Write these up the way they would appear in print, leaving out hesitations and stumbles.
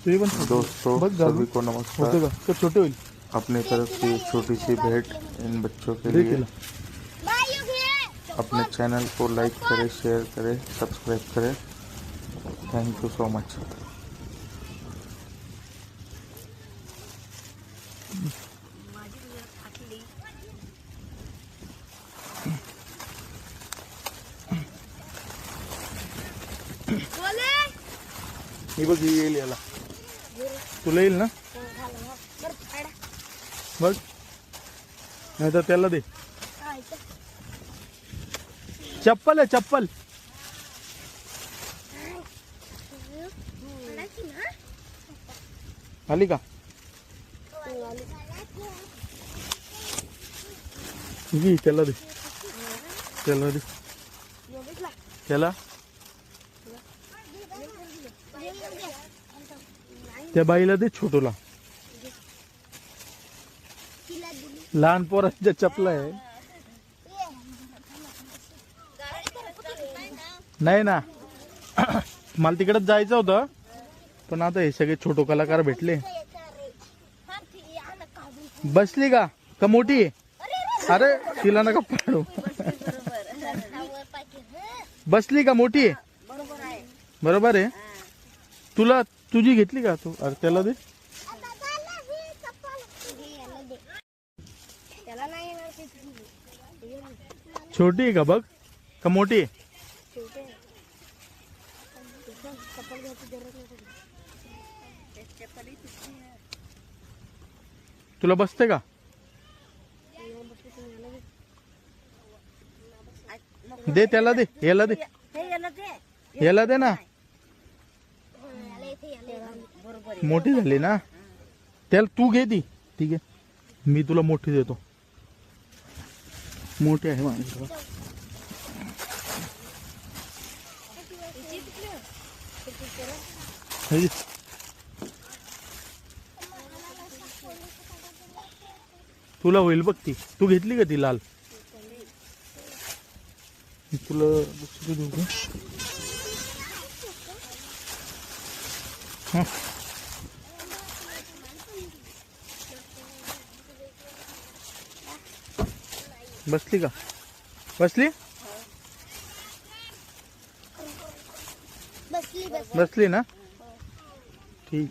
दोस्तों सभी को नमस्कार। छोटे होईल अपनी तरफ से एक छोटी सी भेंट इन बच्चों के लिए। अपने चैनल को लाइक करें, शेयर करें, सब्सक्राइब करें। Thank you so much. ही बघ, ही येईल याला. तुला येईल ना? बघ, नाही तर त्याला दे. चप्पल आहे, चप्पल. आली का? घे, त्याला दे, त्याला दे, त्याला. त्या बाईला दे, छोटूला. लहान पोरांच्या चपला आहे. नाही ना, मला तिकडेच जायचं होतं, पण आता हे सगळे छोटो कलाकार भेटले. बसली का का मोठी आहे? अरे तिला नका पाडू. बसली का मोठी आहे? बरोबर आहे. तुला तुझी घेतली का तू? अरे त्याला दे. छोटी आहे का बघ, का मोठी आहे? तुला बसते का? दे, त्याला दे, याला दे, याला दे ना. मोठी झाली ना, त्याला तू घे ती. ठीक आहे, मी तुला मोठी देतो. मोठी आहे माझ्याकडे. तुला होईल बघ ती. तू घेतली का ती लाल? तुला दुसरी देऊ का? हा, बसली का? बसली, बसली ना. ठीक,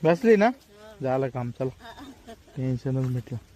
बसली ना. झालं काम, चला. टेन्शनच मिटलं.